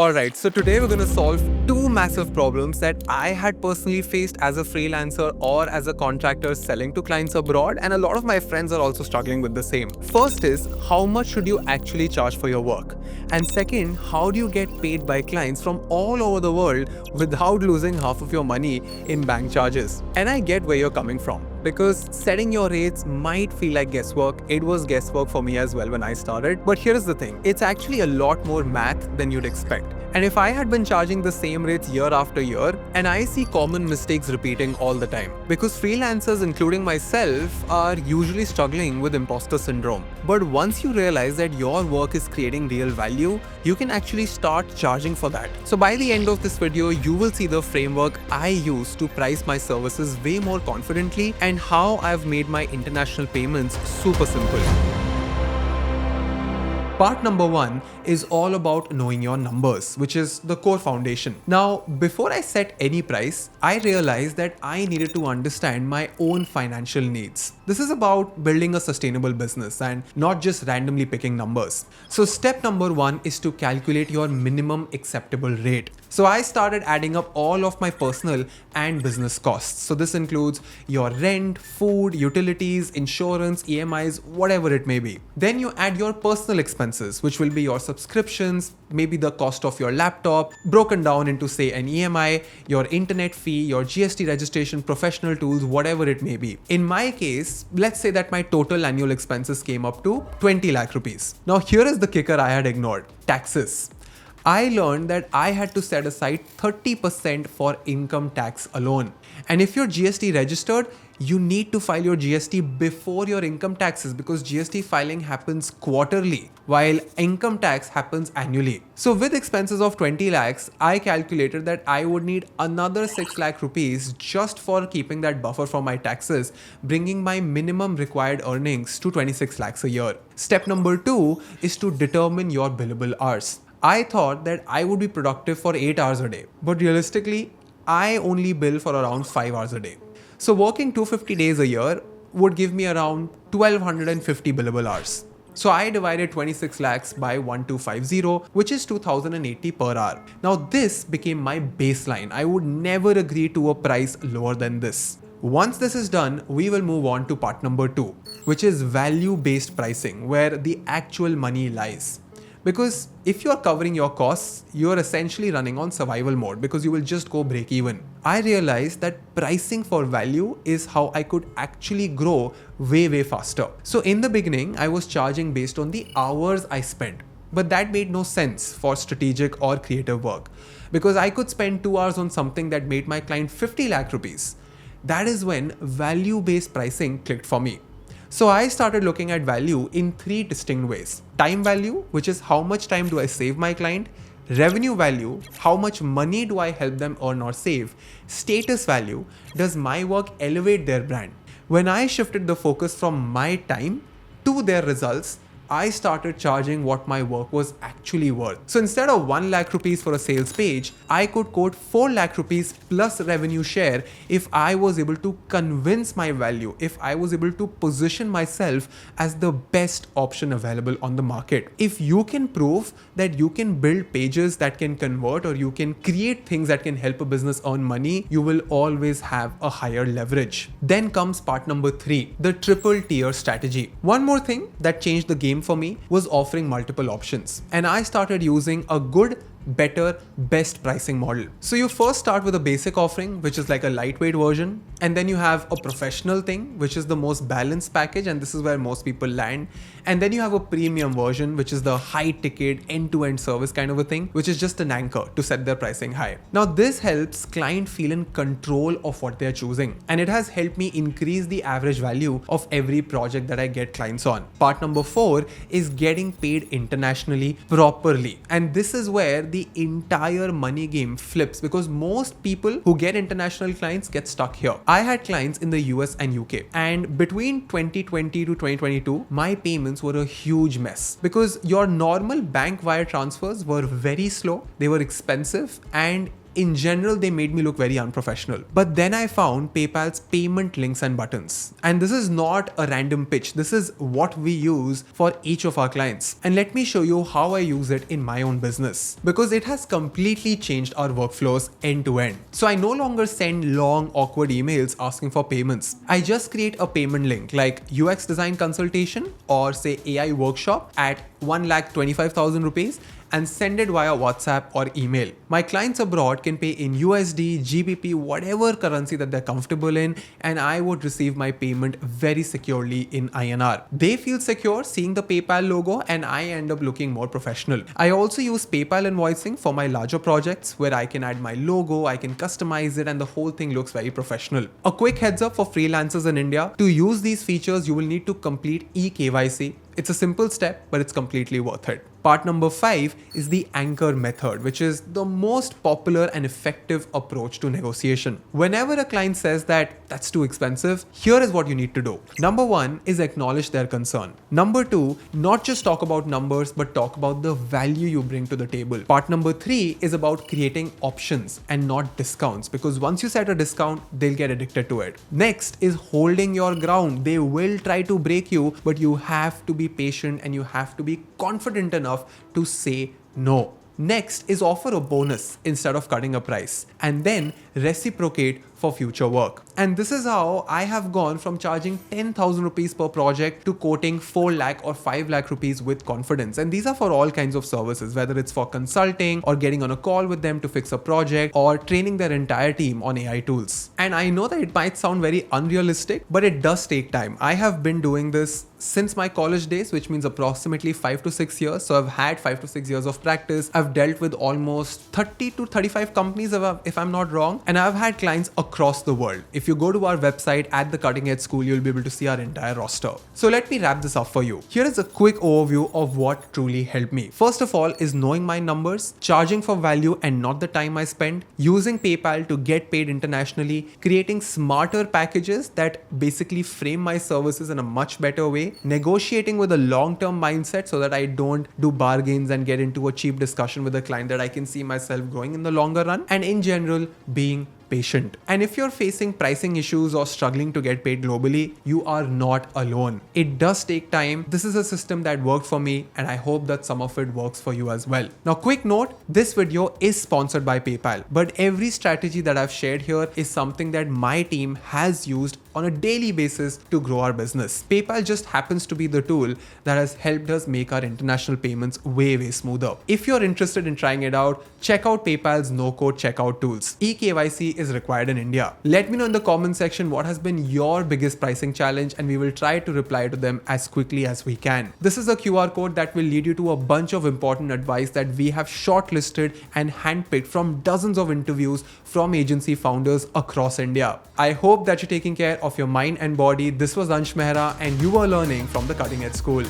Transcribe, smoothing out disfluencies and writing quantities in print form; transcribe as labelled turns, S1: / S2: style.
S1: Alright, so today we're going to solve two massive problems that I had personally faced as a freelancer or as a contractor selling to clients abroad, and a lot of my friends are also struggling with the same. First is, how much should you actually charge for your work? And second, how do you get paid by clients from all over the world without losing half of your money in bank charges? And I get where you're coming from, because setting your rates might feel like guesswork. It was guesswork for me as well when I started. But here's the thing, it's actually a lot more math than you'd expect. And if I had been charging the same rates year after year, and I see common mistakes repeating all the time, because freelancers, including myself, are usually struggling with imposter syndrome. But once you realize that your work is creating real value, you can actually start charging for that. So by the end of this video, you will see the framework I use to price my services way more confidently and how I've made my international payments super simple. Part number one is all about knowing your numbers, which is the core foundation. Now, before I set any price, I realized that I needed to understand my own financial needs. This is about building a sustainable business and not just randomly picking numbers. So step number one is to calculate your minimum acceptable rate. So I started adding up all of my personal and business costs. So this includes your rent, food, utilities, insurance, EMIs, whatever it may be. Then you add your personal expenses, which will be your subscriptions, maybe the cost of your laptop, broken down into say an EMI, your internet fee, your GST registration, professional tools, whatever it may be. In my case, let's say that my total annual expenses came up to 20 lakh rupees. Now here is the kicker I had ignored: taxes. I learned that I had to set aside 30% for income tax alone. And if you're GST registered, you need to file your GST before your income taxes, because GST filing happens quarterly while income tax happens annually. So with expenses of 20 lakhs, I calculated that I would need another 6 lakh rupees just for keeping that buffer for my taxes, bringing my minimum required earnings to 26 lakhs a year. Step number two is to determine your billable hours. I thought that I would be productive for 8 hours a day, but realistically, I only bill for around 5 hours a day. So working 250 days a year would give me around 1250 billable hours. So I divided 26 lakhs by 1250, which is 2080 per hour. Now this became my baseline. I would never agree to a price lower than this. Once this is done, we will move on to part number two, which is value-based pricing, where the actual money lies. Because if you are covering your costs, you are essentially running on survival mode, because you will just go break even. I realized that pricing for value is how I could actually grow way faster. So in the beginning, I was charging based on the hours I spent. But that made no sense for strategic or creative work, because I could spend 2 hours on something that made my client 50 lakh rupees. That is when value-based pricing clicked for me. So I started looking at value in three distinct ways. Time value, which is how much time do I save my client. Revenue value, how much money do I help them earn or save. Status value, does my work elevate their brand. When I shifted the focus from my time to their results, I started charging what my work was actually worth. So instead of 1 lakh rupees for a sales page, I could quote 4 lakh rupees plus revenue share if I was able to convince my value, if I was able to position myself as the best option available on the market. If you can prove that you can build pages that can convert, or you can create things that can help a business earn money, you will always have a higher leverage. Then comes part number three, the triple tier strategy. One more thing that changed the game for me was offering multiple options. And I started using a good, better, best pricing model. So you first start with a basic offering, which is like a lightweight version. And then you have a professional thing, which is the most balanced package. And this is where most people land. And then you have a premium version, which is the high ticket, end-to-end service kind of a thing, which is just an anchor to set their pricing high. Now this helps client feel in control of what they're choosing. And it has helped me increase the average value of every project that I get clients on. Part number four is getting paid internationally properly. And this is where the entire money game flips, because most people who get international clients get stuck here. I had clients in the US and UK, and between 2020 to 2022, my payments were a huge mess, because your normal bank wire transfers were very slow, they were expensive, and in general, they made me look very unprofessional. But then I found PayPal's payment links and buttons. And this is not a random pitch. This is what we use for each of our clients. And let me show you how I use it in my own business, because it has completely changed our workflows end to end. So I no longer send long, awkward emails asking for payments. I just create a payment link like UX design consultation or say AI workshop at 1,25,000 rupees and send it via WhatsApp or email. My clients abroad can pay in USD, GBP, whatever currency that they're comfortable in, and I would receive my payment very securely in INR. They feel secure seeing the PayPal logo, and I end up looking more professional. I also use PayPal invoicing for my larger projects where I can add my logo, I can customize it, and the whole thing looks very professional. A quick heads up for freelancers in India: to use these features, you will need to complete eKYC. It's a simple step, but it's completely worth it. Part number 5 is the anchor method, which is the most popular and effective approach to negotiation. Whenever a client says that that's too expensive, here is what you need to do. Number 1 is acknowledge their concern. Number 2, not just talk about numbers, but talk about the value you bring to the table. Part number 3 is about creating options and not discounts, because once you set a discount, they'll get addicted to it. Next is holding your ground. They will try to break you, but you have to be patient and you have to be confident enough to say no. Next is offer a bonus instead of cutting a price, and then reciprocate for future work. And this is how I have gone from charging 10,000 rupees per project to quoting 4 lakh or 5 lakh rupees with confidence. And these are for all kinds of services, whether it's for consulting or getting on a call with them to fix a project or training their entire team on AI tools. And I know that it might sound very unrealistic, but it does take time. I have been doing this since my college days, which means approximately 5 to 6 years. So I've had 5 to 6 years of practice. I've dealt with almost 30 to 35 companies if I'm not wrong. And I've had clients across the world. If you go to our website at the Cutting Edge School, you'll be able to see our entire roster. So let me wrap this up for you. Here is a quick overview of what truly helped me. First of all is knowing my numbers, charging for value and not the time I spend, using PayPal to get paid internationally, creating smarter packages that basically frame my services in a much better way, negotiating with a long-term mindset so that I don't do bargains and get into a cheap discussion with a client that I can see myself growing in the longer run, and in general, being patient. And if you're facing pricing issues or struggling to get paid globally, you are not alone. It does take time. This is a system that worked for me, and I hope that some of it works for you as well. Now, quick note, this video is sponsored by PayPal, but every strategy that I've shared here is something that my team has used on a daily basis to grow our business. PayPal just happens to be the tool that has helped us make our international payments way smoother. If you're interested in trying it out, check out PayPal's no-code checkout tools. eKYC is required in India. Let me know in the comment section what has been your biggest pricing challenge, and we will try to reply to them as quickly as we can. This is a QR code that will lead you to a bunch of important advice that we have shortlisted and handpicked from dozens of interviews from agency founders across India. I hope that you're taking care of your mind and body. This was Ansh Mehra, and you are learning from the Cutting Edge School.